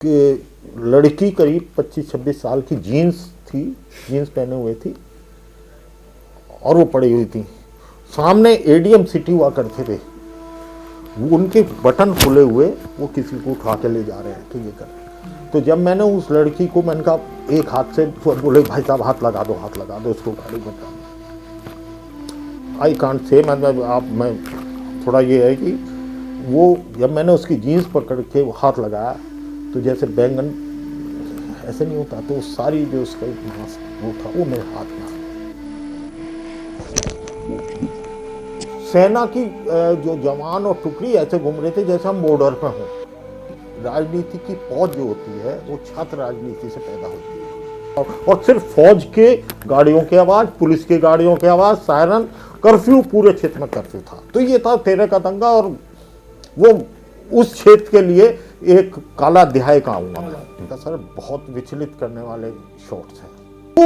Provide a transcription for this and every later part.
कि लड़की करीब 25-26 साल की जीन्स पहने हुए थी और वो पड़ी हुई थी। सामने एडीएम सिटी हुआ करते थे, वो उनके बटन खुले हुए, वो किसी को उठा के ले जा रहे हैं। तो ये कर, तो जब मैंने उस लड़की को, मैंने कहा एक हाथ से, बोले भाई साहब हाथ लगा दो उसको गाड़ी में। आई कांट से, मैं थोड़ा ये है कि वो जब मैंने उसकी जीन्स पकड़ के वो हाथ लगाया तो जैसे बैंगन ऐसे नहीं होता, तो सारी जो उसका मांस वो था वो मेरे हाथ में। सेना की जो जवान और टुकड़ी ऐसे घूम रहे थे जैसे हम बॉर्डर पे हों। राजनीति की फौज जो होती है वो छात्र राजनीति से पैदा होती है, और सिर्फ फौज के गाड़ियों की आवाज़, पुलिस की गाड़ियों की आवाज़, सायरन, कर्फ्यू, पूरे क्षेत्र में कर्फ्यू था। तो ये था 13 का दंगा, और वो उस क्षेत्र के लिए एक काला अध्याय का आऊँगा मैं। सर बहुत विचलित करने वाले शॉट्स हैं। वो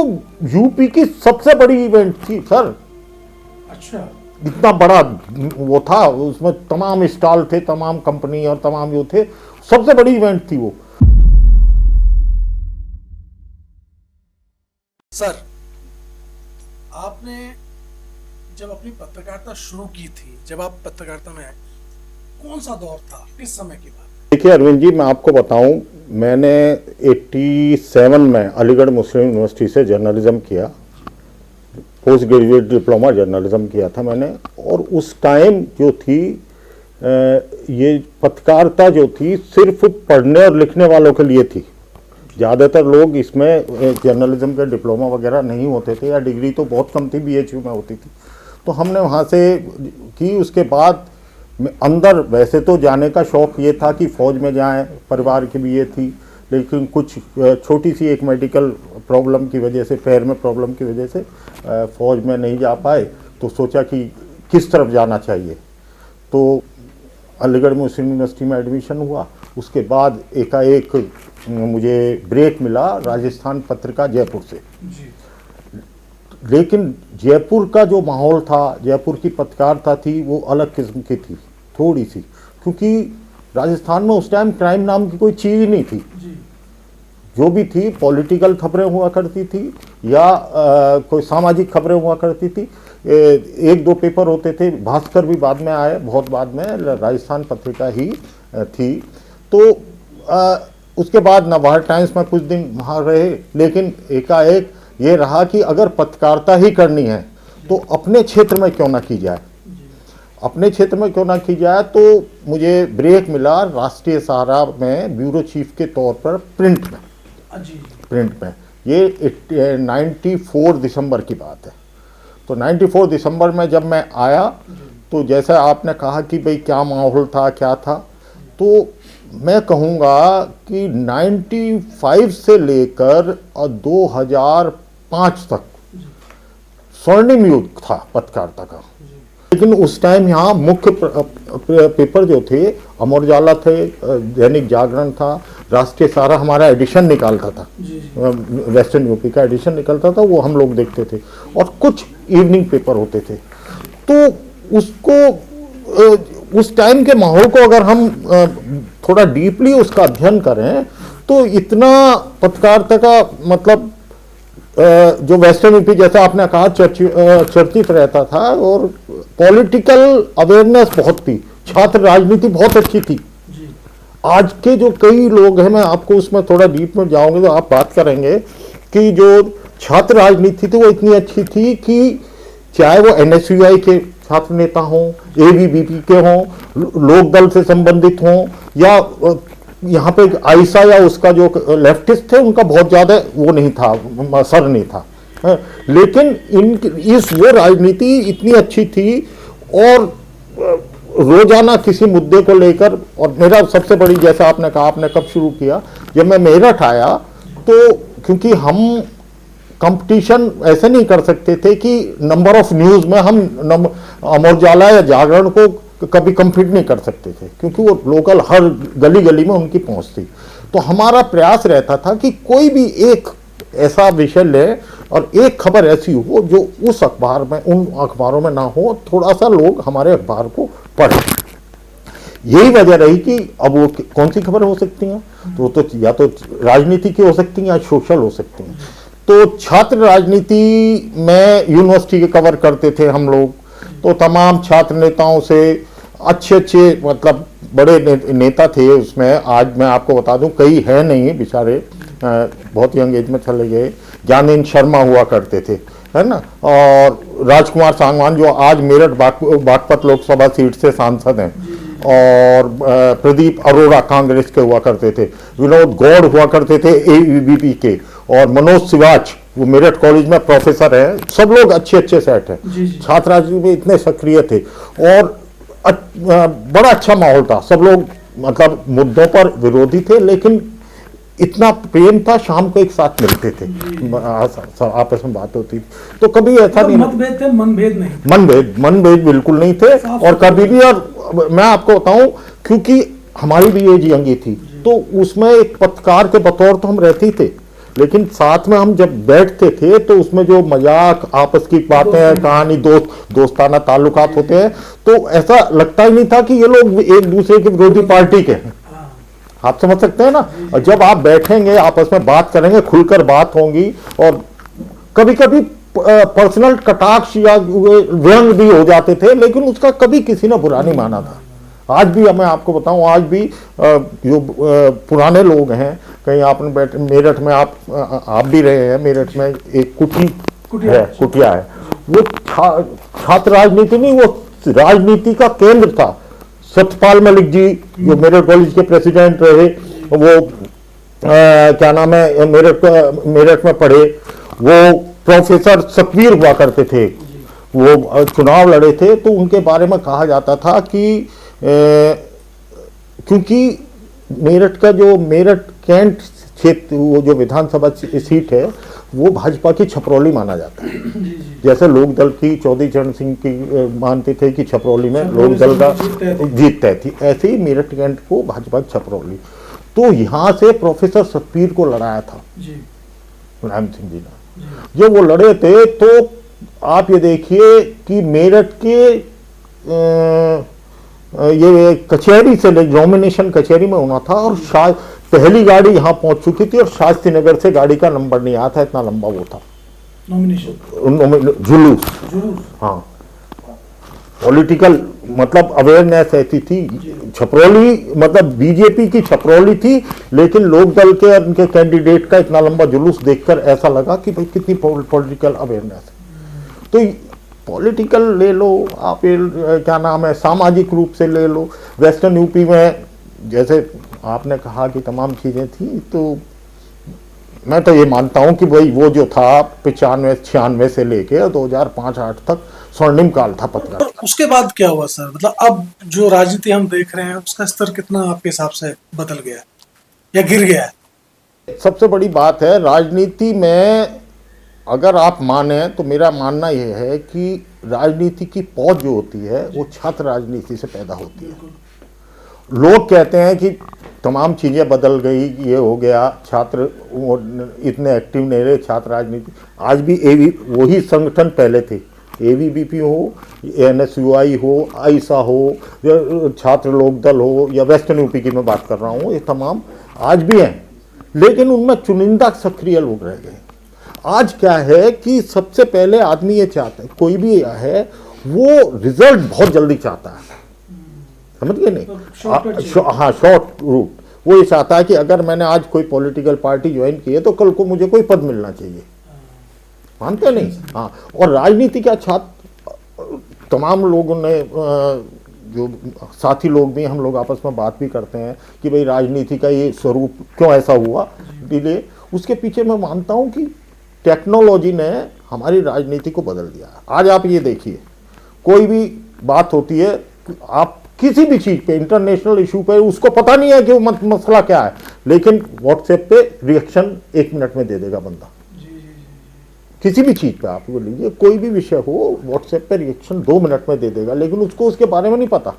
यूपी की सबसे बड़ी इवेंट थी सर। अच्छा, इतना बड़ा वो था, उसमें तमाम स्टॉल थे, तमाम कंपनी और तमाम जो थे, सबसे बड़ी इवेंट थी वो। सर आपने जब अपनी पत्रकारिता शुरू की थी, जब आप पत्रकारिता में आए, कौन सा दौर था, किस समय की बात? देखिए अरविंद जी, मैं आपको बताऊं, मैंने 87 में अलीगढ़ मुस्लिम यूनिवर्सिटी से जर्नलिज्म किया, पोस्ट ग्रेजुएट डिप्लोमा जर्नलिज्म किया था मैंने। और उस टाइम जो थी ये पत्रकारिता जो थी सिर्फ पढ़ने और लिखने वालों के लिए थी। ज़्यादातर लोग इसमें जर्नलिज्म के डिप्लोमा वगैरह नहीं होते थे, या डिग्री तो बहुत कम थी, बीएचयू में होती थी। तो हमने वहाँ से की। उसके बाद अंदर वैसे तो जाने का शौक़ ये था कि फ़ौज में जाएं, परिवार की भी ये थी, लेकिन कुछ छोटी सी एक मेडिकल प्रॉब्लम की वजह से, पैर में प्रॉब्लम की वजह से फ़ौज में नहीं जा पाए। तो सोचा कि किस तरफ जाना चाहिए, तो अलीगढ़ मुस्लिम यूनिवर्सिटी में एडमिशन हुआ। उसके बाद एकाएक मुझे ब्रेक मिला राजस्थान पत्रिका जयपुर से जी। लेकिन जयपुर का जो माहौल था, जयपुर की पत्रकारिता थी, वो अलग किस्म की थी थोड़ी सी, क्योंकि राजस्थान में उस टाइम क्राइम नाम की कोई चीज़ नहीं थी जी। जो भी थी पॉलिटिकल खबरें हुआ करती थी, या कोई सामाजिक खबरें हुआ करती थी। एक दो पेपर होते थे, भास्कर भी बाद में आए, बहुत बाद में, राजस्थान पत्रिका ही थी। तो उसके बाद नवभारत टाइम्स में कुछ दिन वहाँ रहे, लेकिन एकाएक ये रहा कि अगर पत्रकारिता ही करनी है तो अपने क्षेत्र में क्यों ना की जाए, अपने क्षेत्र में क्यों ना की जाए। तो मुझे ब्रेक मिला राष्ट्रीय सहारा में ब्यूरो चीफ के तौर पर प्रिंट में। ये 94 दिसंबर की बात है। तो 94 दिसंबर में जब मैं आया, तो जैसा आपने कहा कि भाई क्या माहौल था, क्या था, तो मैं कहूँगा कि 95 से लेकर 2005 तक स्वर्णिम युग था पत्रकारिता का। लेकिन उस टाइम यहाँ मुख्य पेपर जो थे, अमर उजाला थे, दैनिक जागरण था, राष्ट्रीय सहारा हमारा एडिशन निकालता था, वेस्टर्न यूपी का एडिशन निकलता था, वो हम लोग देखते थे, और कुछ इवनिंग पेपर होते थे। तो उसको, उस टाइम के माहौल को अगर हम थोड़ा डीपली उसका अध्ययन करें, तो इतना पत्रकारिता का मतलब जो वेस्टर्न यूपी, जैसा आपने कहा, चर्चित रहता था, और पॉलिटिकल अवेयरनेस बहुत थी, छात्र राजनीति बहुत अच्छी थी जी। आज के जो कई लोग हैं, मैं आपको उसमें थोड़ा डीप में जाऊंगे तो आप बात करेंगे कि जो छात्र राजनीति थी वो इतनी अच्छी थी कि चाहे वो एनएसयूआई के छात्र नेता हों, एबीवीपी के हों, लोक दल से संबंधित हों, या यहाँ पे आयशा या उसका जो लेफ्टिस्ट थे, उनका बहुत ज़्यादा वो नहीं था, असर नहीं था। लेकिन इस वो राजनीति इतनी अच्छी थी, और रोजाना किसी मुद्दे को लेकर। और मेरा सबसे बड़ी, जैसा आपने कहा, आपने कब शुरू किया, जब मैं मेरठ आया, तो क्योंकि हम कंपटीशन ऐसे नहीं कर सकते थे कि नंबर ऑफ न्यूज़ में हम अमर उजाला या जागरण को कभी कम्पीट नहीं कर सकते थे, क्योंकि वो लोकल हर गली गली में उनकी पहुंच थी। तो हमारा प्रयास रहता था कि कोई भी एक ऐसा विषय ले, और एक खबर ऐसी हो जो उस अखबार में, उन अखबारों में ना हो, थोड़ा सा लोग हमारे अखबार को पढ़ें। यही वजह रही कि अब वो कौन सी खबर हो सकती हैं, तो वो तो या तो राजनीति की हो सकती हैं या सोशल हो सकती हैं। तो छात्र राजनीति में यूनिवर्सिटी के कवर करते थे हम लोग, तो तमाम छात्र नेताओं से अच्छे अच्छे मतलब बड़े नेता थे उसमें। आज मैं आपको बता दूं कई है नहीं बेचारे, बहुत यंग एज में चले गए। ज्ञानेंद्र शर्मा हुआ करते थे, है ना, और राजकुमार सांगवान जो आज मेरठ बागपत लोकसभा सीट से सांसद हैं, और प्रदीप अरोड़ा कांग्रेस के हुआ करते थे, विनोद गौड़ हुआ करते थे एबीवीपी के, और मनोज सिवाच वो मेरठ कॉलेज में प्रोफेसर हैं। सब लोग अच्छे अच्छे सेट हैं, छात्र राजनीति में इतने सक्रिय थे और बड़ा अच्छा माहौल था। सब लोग मतलब मुद्दों पर विरोधी थे, लेकिन इतना प्रेम था, शाम को एक साथ मिलते थे, आपस में बात होती थी। तो कभी ऐसा नहीं, मतभेद थे, मनभेद नहीं, मनभेद बिल्कुल नहीं थे। और कभी भी, और मैं आपको बताऊं क्योंकि हमारी भी एज यंगी थी, तो उसमें एक पत्रकार के बतौर तो हम रहते ही थे, लेकिन साथ में हम जब बैठते थे तो उसमें जो मजाक, आपस की बातें, कहानी, दोस्ताना ताल्लुकात होते हैं, तो ऐसा लगता ही नहीं था कि ये लोग एक दूसरे के विरोधी पार्टी के हैं। आप समझ सकते हैं ना। और जब आप बैठेंगे, आपस में बात करेंगे, खुलकर बात होंगी, और कभी कभी पर्सनल कटाक्ष या व्यंग भी हो जाते थे, लेकिन उसका कभी किसी ने बुरा नहीं माना था। आज भी मैं आपको बताऊं, आज भी जो पुराने लोग हैं, कहीं आपने बैठे मेरठ में, आप भी रहे हैं मेरठ में, एक कुटिया है, वो छात्र राजनीति नहीं, वो राजनीति का केंद्र था। सत्यपाल मलिक जी जो मेरठ कॉलेज के प्रेसिडेंट रहे, वो क्या नाम है, मेरठ में पढ़े, वो प्रोफेसर सतवीर हुआ करते थे, वो चुनाव लड़े थे। तो उनके बारे में कहा जाता था कि क्योंकि मेरठ का जो मेरठ कैंट क्षेत्र, वो जो विधानसभा सीट है, वो भाजपा की छपरौली माना जाता है। जैसे लोकदल की चौधरी चरण सिंह की मानते थे कि छपरौली में लोकदल का जीत तय थी, ऐसे ही मेरठ कैंट को भाजपा की छपरौली। तो यहाँ से प्रोफेसर सतवीर को लड़ाया था मुलायम सिंह जी ने। जब वो लड़े थे तो आप ये देखिए कि मेरठ के ये कचहरी से नॉमिनेशन कचहरी में होना था, और शायद पहली गाड़ी यहाँ पहुंच चुकी थी, और शास्त्री नगर से गाड़ी का नंबर नहीं आया था, इतना लंबा वो था जुलूस। हाँ, पॉलिटिकल मतलब अवेयरनेस ऐसी थी। छपरौली मतलब बीजेपी की छपरौली थी, लेकिन लोकदल के उनके कैंडिडेट का इतना लंबा जुलूस देखकर ऐसा लगा कि भाई कितनी पॉलिटिकल अवेयरनेस है। तो पॉलिटिकल ले लो आप, क्या नाम है, सामाजिक रूप से ले लो। वेस्टर्न यूपी में जैसे आपने कहा कि तमाम चीज़ें थी, तो मैं तो ये मानता हूं कि भाई वो जो था 95-96 से लेके 2005-08 तक स्वर्णिम काल था पत्रकार। तो उसके बाद क्या हुआ सर, मतलब अब जो राजनीति हम देख रहे हैं उसका स्तर कितना आपके हिसाब से बदल गया या गिर गया है? सबसे बड़ी बात है राजनीति में, अगर आप माने तो मेरा मानना यह है कि राजनीति की पौध जो होती है वो छात्र राजनीति से पैदा होती है। लोग कहते हैं कि तमाम चीज़ें बदल गई, ये हो गया, छात्र इतने एक्टिव नहीं रहे, छात्र राजनीति। आज भी वही संगठन पहले थे, एबीवीपी हो, एनएसयूआई हो, आइसा हो, या छात्र लोकदल हो, या वेस्टर्न यूपी की मैं बात कर रहा हूँ, ये तमाम आज भी हैं, लेकिन उनमें चुनिंदा सक्रिय लोग रह गए। आज क्या है कि सबसे पहले आदमी ये चाहता है, कोई भी है वो रिजल्ट बहुत जल्दी चाहता है, समझ गए नहीं? हाँ, शॉर्ट रूट। वो ये चाहता है कि अगर मैंने आज कोई पॉलिटिकल पार्टी ज्वाइन की है तो कल को मुझे कोई पद मिलना चाहिए, मानते नहीं? हाँ, और राजनीति का छात्र तमाम लोगों ने, जो साथी लोग भी, हम लोग आपस में बात भी करते हैं कि भाई राजनीति का ये स्वरूप क्यों ऐसा हुआ डिले। उसके पीछे मैं मानता हूँ कि टेक्नोलॉजी ने हमारी राजनीति को बदल दिया। आज आप ये देखिए, कोई भी बात होती है, आप किसी भी चीज़ पे, इंटरनेशनल इशू पे, उसको पता नहीं है कि मसला क्या है, लेकिन व्हाट्सएप पे रिएक्शन 1 मिनट में दे देगा बंदा। किसी भी चीज़ पे आप लीजिए, कोई भी विषय हो, व्हाट्सएप पे रिएक्शन 2 मिनट में दे देगा, लेकिन उसको उसके बारे में नहीं पता।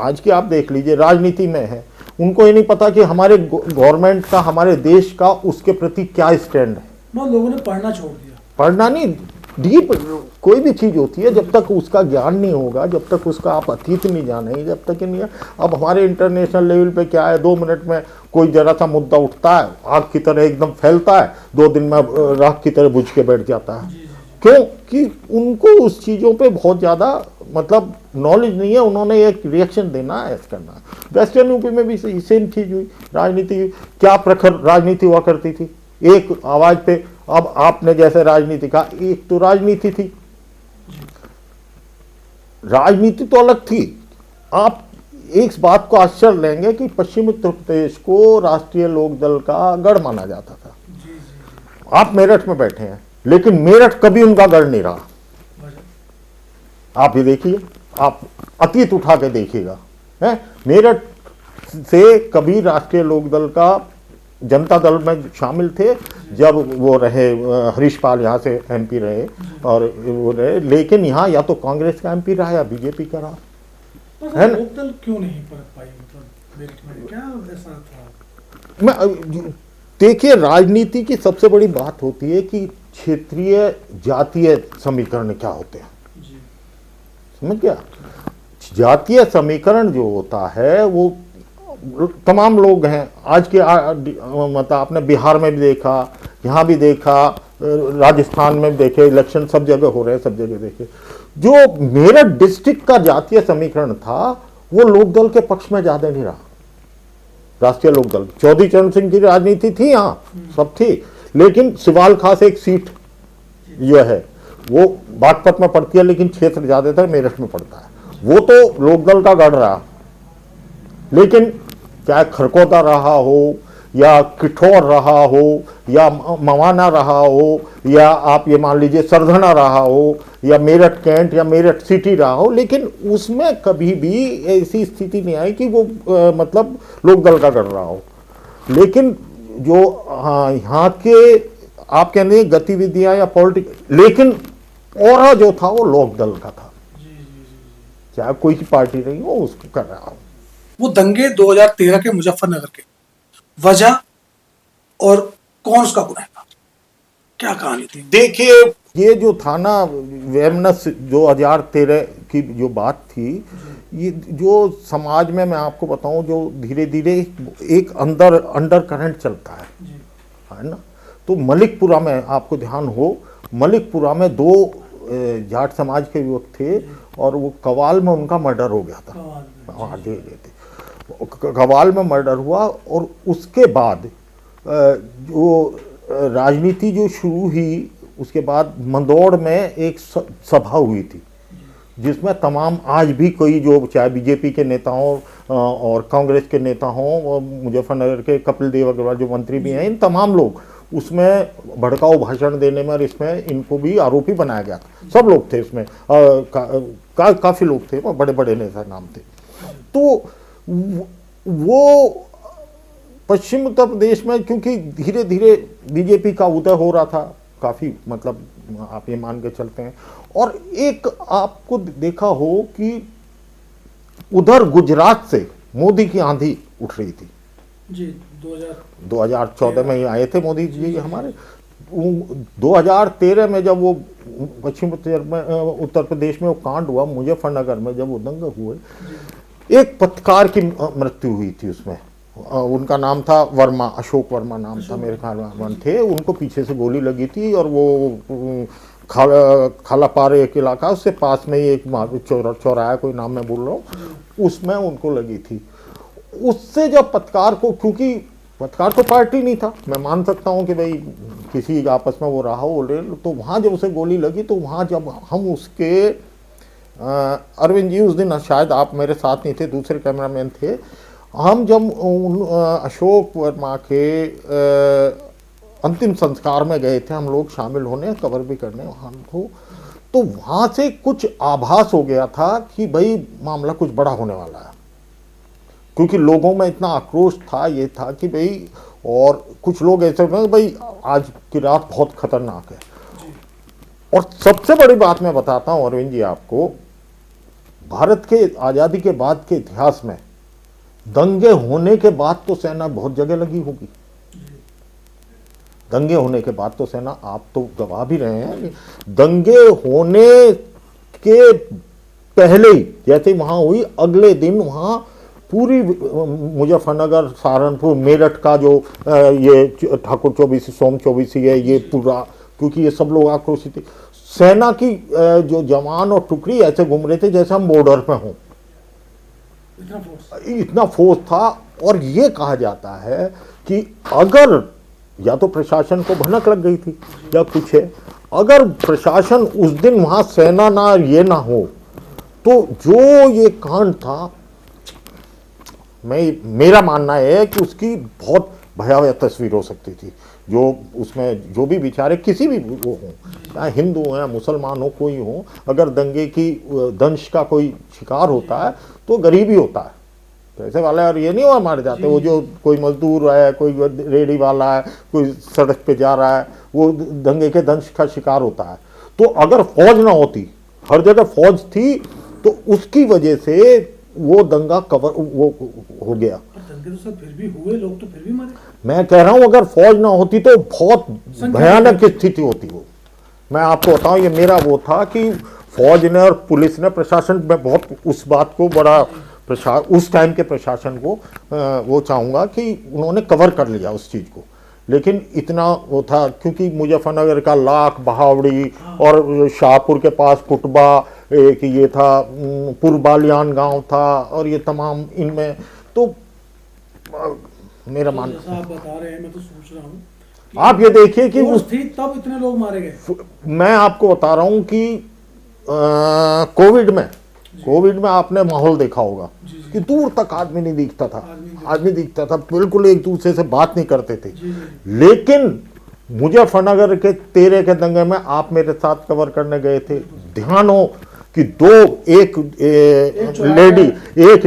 आज की आप देख लीजिए, राजनीति में है, उनको ये नहीं पता कि हमारे गवर्नमेंट का, हमारे देश का उसके प्रति क्या स्टैंड है। लोगों ने पढ़ना छोड़ दिया। पढ़ना नहीं, डीप कोई भी चीज़ होती है, जब तक उसका ज्ञान नहीं होगा, जब तक उसका आप अतीत नहीं जानेंगे, जब तक नहीं है। अब हमारे इंटरनेशनल लेवल पे क्या है, 2 मिनट में कोई जरा सा मुद्दा उठता है, आग की तरह एकदम फैलता है, 2 दिन में राख की तरह बुझ के बैठ जाता है। क्यों? कि उनको उस चीज़ों पे बहुत ज़्यादा मतलब नॉलेज नहीं है, उन्होंने एक रिएक्शन देना है, ऐसा करना है। वेस्टर्न यूपी में भी सेम चीज़ हुई। राजनीति क्या प्रखर राजनीति हुआ करती थी, एक आवाज़ पे। अब आपने जैसे राजनीति कहा, एक तो राजनीति थी, राजनीति तो अलग थी। आप एक बात को आश्चर्य लेंगे कि पश्चिम उत्तर प्रदेश को राष्ट्रीय लोकदल का गढ़ माना जाता था। आप मेरठ में बैठे हैं, लेकिन मेरठ कभी उनका गढ़ नहीं रहा। आप ये देखिए, आप अतीत उठा के देखिएगा, है मेरठ से कभी राष्ट्रीय लोकदल का जनता दल में शामिल थे, जब वो रहे हरीश पाल यहाँ से एमपी रहे और वो रहे, लेकिन यहाँ या तो कांग्रेस का एमपी रहा या बीजेपी का रहा, है ना। लोकदल क्यों नहीं परख पाई, मतलब मेरिट में क्या ऐसा था? देखिए, राजनीति की सबसे बड़ी बात होती है कि क्षेत्रीय जातीय समीकरण क्या होते हैं, समझ गया। जातीय समीकरण जो होता है वो तमाम लोग हैं आज के मतलब आपने बिहार में भी देखा, यहाँ भी देखा, राजस्थान में भी देखे, इलेक्शन सब जगह हो रहे हैं, सब जगह देखे। जो मेरठ डिस्ट्रिक्ट का जातीय समीकरण था वो लोकदल के पक्ष में ज्यादा नहीं रहा। राष्ट्रीय लोकदल चौधरी चरण सिंह की राजनीति थी, यहाँ सब थी, लेकिन सिवाल खास एक सीट यह है वो बागपत में पड़ती है, लेकिन क्षेत्र ज्यादातर मेरठ में पड़ता है। वो तो लोकदल का गढ़ रहा, लेकिन चाहे खरकोदा रहा हो या किठौर रहा हो या मवाना रहा हो या आप ये मान लीजिए सरधना रहा हो या मेरठ कैंट या मेरठ सिटी रहा हो, लेकिन उसमें कभी भी ऐसी स्थिति नहीं आई कि वो मतलब लोकदल का गढ़ रहा हो। लेकिन जो हाँ यहाँ के आप कहते हैं गतिविधियां या पॉलिटिक्स, लेकिन और जो था वो लोकदल का था, चाहे कोई की पार्टी नहीं हो उसको कर रहा हो। वो दंगे 2013 के मुजफ्फरनगर के वजह और कौन उसका गुनहगार, क्या कहानी थी? देखिए, ये जो था ना वेमनस 2013 की जो बात थी, ये जो समाज में मैं आपको बताऊं जो धीरे धीरे एक अंडर करंट चलता है ना। तो मलिकपुरा में आपको ध्यान हो, मलिकपुरा में 2 जाट समाज के युवक थे और वो कवाल में उनका मर्डर हो गया था। हाँ जी, कवाल में मर्डर हुआ और उसके बाद जो राजनीति जो शुरू हुई, उसके बाद मंदौड़ में एक सभा हुई थी जिसमें तमाम आज भी कोई जो चाहे बीजेपी के नेता हों और कांग्रेस के नेता हों, मुजफ्फरनगर के कपिल देव अग्रवाल जो मंत्री भी हैं, इन तमाम लोग उसमें भड़काऊ भाषण देने में और इसमें इनको भी आरोपी बनाया गया था। सब लोग थे इसमें, काफ़ी लोग थे, बड़े बड़े नेता नाम थे। तो वो पश्चिम उत्तर प्रदेश में क्योंकि धीरे धीरे बीजेपी का उदय हो रहा था, काफ़ी मतलब आप ये मान के चलते हैं। और एक आपको देखा हो कि उधर गुजरात से मोदी की आंधी उठ रही थी जी। 2014 में ही आए थे मोदी जी हमारे। 2013 में जब वो पश्चिम उत्तर प्रदेश में वो कांड हुआ, मुजफ्फरनगर में जब वो दंगे हुए, एक पत्रकार की मृत्यु हुई थी उसमें। उनका नाम था वर्मा, अशोक वर्मा नाम था मेरे ख्याल में थे। उनको पीछे से गोली लगी थी और वो खालापारे एक इलाका उससे पास में ही एक चौराहा, कोई नाम मैं बोल रहा हूँ, उसमें उनको लगी थी। उससे जब पत्रकार को, क्योंकि पत्रकार को पार्टी नहीं था, मैं मान सकता हूँ कि भाई किसी आपस में वो रहा हो, तो वहाँ जब उसे गोली लगी तो वहाँ जब हम उसके अरविंद जी उस दिन शायद आप मेरे साथ नहीं थे, दूसरे कैमरामैन थे, हम जब अशोक वर्मा के अंतिम संस्कार में गए थे हम लोग शामिल होने, कवर भी करने वहाँ को, तो वहाँ से कुछ आभास हो गया था कि भाई मामला कुछ बड़ा होने वाला है, क्योंकि लोगों में इतना आक्रोश था, ये था कि भाई, और कुछ लोग ऐसे थे भाई आज की रात बहुत खतरनाक है। और सबसे बड़ी बात मैं बताता हूँ अरविंद जी आपको, भारत के आज़ादी के बाद के इतिहास में दंगे होने के बाद तो सेना बहुत जगह लगी होगी, दंगे होने के बाद तो सेना, आप तो गवाह भी रहे हैं कि दंगे होने के पहले ही जैसे वहां हुई, अगले दिन वहां पूरी मुजफ्फरनगर, सहारनपुर, मेरठ का जो ये ठाकुर चौबीसी, सोम चौबीसी है, ये पूरा, क्योंकि ये सब लोग आक्रोशित थे। सेना की जो जवान और टुकड़ी ऐसे घूम रहे थे जैसे हम बॉर्डर पे हों, इतना फोर्स था। और ये कहा जाता है कि अगर या तो प्रशासन को भनक लग गई थी या कुछ है, अगर प्रशासन उस दिन वहां सेना ना ये ना हो तो जो ये कांड था, मेरा मानना है कि उसकी बहुत भयावह तस्वीर हो सकती थी। जो उसमें जो भी बेचारे किसी भी वो हों, चाहे हिंदू हो या मुसलमान हो, कोई हो, अगर दंगे की दंश का कोई शिकार होता है तो गरीबी होता है, पैसे वाला और ये नहीं हुआ मारे जाते, वो जो कोई मजदूर है, कोई रेडी वाला है, कोई सड़क पे जा रहा है, वो दंगे के दंश का शिकार होता है। तो अगर फौज ना होती, हर जगह फौज थी, तो उसकी वजह से वो दंगा कवर वो हो गया। दंगे तो सब फिर भी हुए, लोग तो फिर भी मरे। मैं कह रहा हूं अगर फौज ना होती तो बहुत भयानक स्थिति होती। वो मैं आपको बताऊं, ये मेरा वो था कि फौज ने और पुलिस ने, प्रशासन में बहुत उस बात को बड़ा उस टाइम के प्रशासन को वो चाहूंगा कि उन्होंने कवर कर लिया उस चीज को। लेकिन इतना वो था क्योंकि मुजफ्फरनगर का लाख, बहावड़ी और शाहपुर के पास कुटबा एक ये था, पुरबालियान गांव था, और ये तमाम इनमें तो मेरा मान, जैसा आप बता रहे हैं मैं तो सोच रहा हूँ आप ये देखिए कि उस थी तब इतने लोग मारे गए। मैं आपको बता रहा हूँ कि कोविड में आपने माहौल देखा होगा कि दूर तक आदमी नहीं दिखता था, बिल्कुल एक दूसरे से बात नहीं करते थे। लेकिन मुजफ्फरनगर के 13 के दंगे में आप मेरे साथ कवर करने गए थे, ध्यान हो कि एक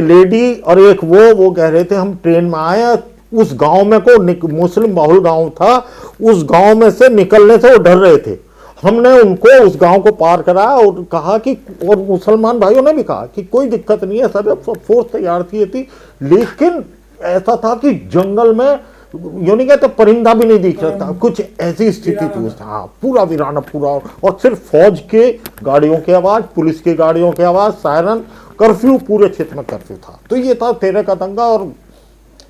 लेडी और एक वो कह रहे थे हम ट्रेन में आए, उस गांव में को मुस्लिम बहुल गांव था, उस गांव में से निकलने से वो डर रहे थे। हमने उनको उस गांव को पार कराया और कहा कि, और मुसलमान भाइयों ने भी कहा कि कोई दिक्कत नहीं है, सब फोर्स तैयार थी। लेकिन ऐसा था कि जंगल में यूं नहीं कहते परिंदा भी नहीं दिख रहा था, कुछ ऐसी स्थिति थी। हाँ, पूरा वीराना पूरा, और सिर्फ फौज के गाड़ियों की आवाज, पुलिस की गाड़ियों की आवाज, सायरन, कर्फ्यू, पूरे क्षेत्र में कर्फ्यू था। तो ये था 13 का दंगा, और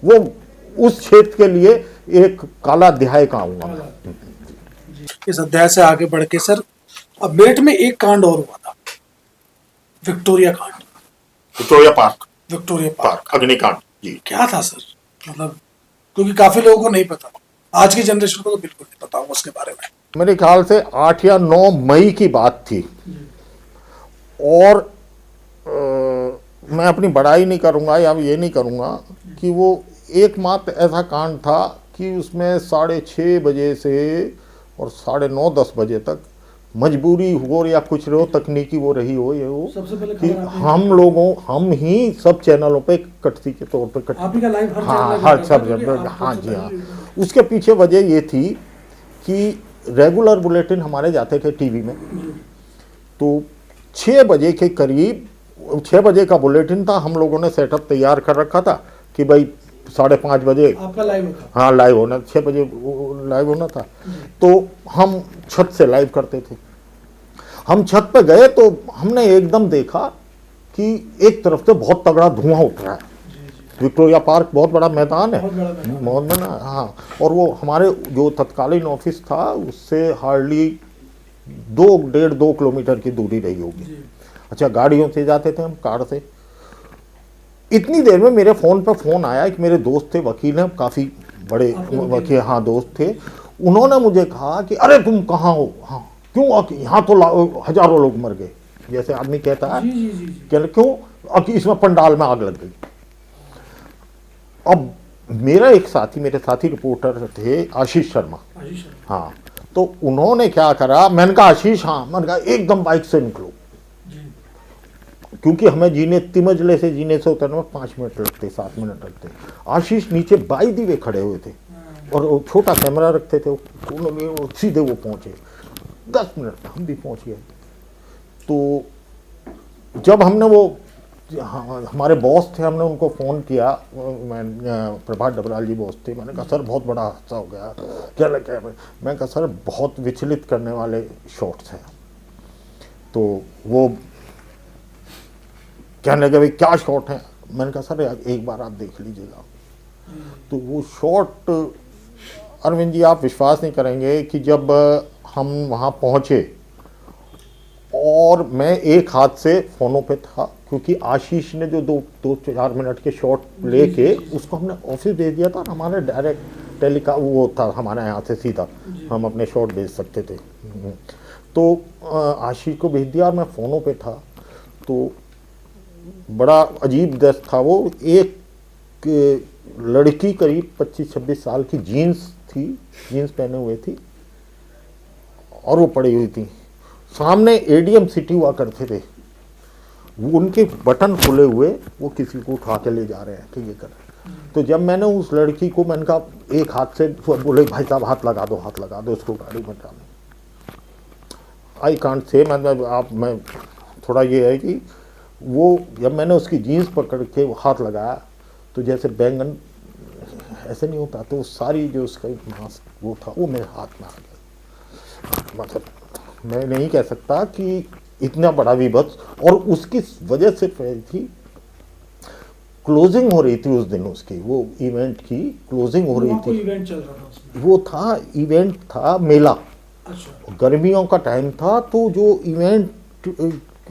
वो उस क्षेत्र के लिए एक काला अध्याय कहूंगा। इस अध्याय से आगे बढ़ के सर, अब मेरठ में एक कांड और हुआ था, विक्टोरिया पार्क अग्निकांड। जी, क्या था सर? मतलब क्योंकि काफी लोगों को नहीं पता, आज की जनरेशन को तो बिल्कुल नहीं पता उसके बारे में। मेरे ख्याल से 8 या 9 मई की बात थी, और मैं अपनी बड़ाई नहीं करूंगा या ये नहीं करूंगा कि वो एकमात्र ऐसा कांड था कि उसमें 6:30 बजे से और 9:30-10 बजे तक मजबूरी हो या कुछ रहो, तकनीकी वो रही हो, ये हो सबसे पहले कि हम ही सब चैनलों पे कटती के तौर पे आप ही का लाइव हर सब जगह। हाँ जी, हाँ। उसके पीछे वजह ये थी कि रेगुलर बुलेटिन हमारे जाते थे टीवी में, तो 6 बजे के करीब, 6 बजे का बुलेटिन था, हम लोगों ने सेटअप तैयार कर रखा था कि भाई 5:30 बजे आपका लाइव होता। हाँ, लाइव होना, 6 बजे लाइव होना था। तो हम छत से लाइव करते थे। हम छत पे गए तो हमने एकदम देखा कि एक तरफ से बहुत तगड़ा धुआं उठ रहा है। विक्टोरिया पार्क बहुत बड़ा मैदान है, बहुत बड़ा। हाँ, और वो हमारे जो तत्कालीन ऑफिस था उससे हार्डली 1.5-2 किलोमीटर की दूरी रही होगी। अच्छा, गाड़ियों से जाते थे हम, कार से। इतनी देर में मेरे फ़ोन पे फ़ोन आया, एक मेरे दोस्त थे, वकील हैं, काफ़ी बड़े वकील, हाँ, दोस्त थे। उन्होंने मुझे कहा कि अरे तुम कहाँ हो? हाँ, क्यों? यहाँ तो हजारों लोग मर गए, जैसे आदमी कहता है। क्यों? इसमें पंडाल में आग लग गई। अब मेरे साथी रिपोर्टर थे, आशीष शर्मा। हाँ, तो उन्होंने क्या करा, मैंने कहा आशीष, हाँ, मैंने कहा एकदम बाइक से निकलो, क्योंकि हमें तिमजले से जीने से उतरने में 5 मिनट लगते, 7 मिनट लगते। आशीष नीचे बाई दी वे खड़े हुए थे और वो छोटा कैमरा रखते थे, उन्होंने सीधे वो पहुंचे। 10 मिनट में हम भी पहुंच गए। तो जब हमने वो हाँ, हमारे बॉस थे, हमने उनको फ़ोन किया, मैं प्रभात डबराल जी बॉस थे, मैंने कहा सर बहुत बड़ा हादसा हो गया, क्या लगा? मैं कहा सर बहुत विचलित करने वाले शॉट्स हैं। तो वो कहने लगे भाई क्या शॉट है? मैंने कहा सर एक बार आप देख लीजिएगा। तो वो शॉट, अरविंद जी आप विश्वास नहीं करेंगे कि जब हम वहाँ पहुँचे और मैं एक हाथ से फ़ोनों पे था, क्योंकि आशीष ने जो दो 4 मिनट के शॉट लेके उसको हमने ऑफिस भेज दिया था, हमारे डायरेक्ट टेलीका वो था हमारे यहाँ से सीधा हम अपने शॉट भेज सकते थे। तो आशीष को भेज दिया और मैं फ़ोनों पे था। तो बड़ा अजीब दृश्य था वो। एक लड़की करीब 25-26 साल की, जीन्स पहने हुए थी और वो पड़ी हुई थी। सामने एडीएम सिटी हुआ करते थे, वो उनके बटन खुले हुए, वो किसी को उठा के ले जा रहे हैं कि ये कर। तो जब मैंने उस लड़की को, मैंने कहा एक हाथ से, बोले भाई साहब हाथ लगा दो उसको गाड़ी में डालें। आई कांट से मैं थोड़ा ये है कि वो जब मैंने उसकी जीन्स पकड़ के वो हाथ लगाया तो जैसे बैंगन ऐसे नहीं होता, तो सारी जो उसका मास्क वो था वो मेरे हाथ में आ गया। मतलब मैं नहीं कह सकता कि इतना बड़ा विभत्स, और उसकी वजह सिर्फ थी क्लोजिंग हो रही थी उस दिन, उसकी वो इवेंट की क्लोजिंग हो रही थी। इवेंट चल रहा था उसमें? वो था इवेंट था मेला। अच्छा। गर्मियों का टाइम था, तो जो इवेंट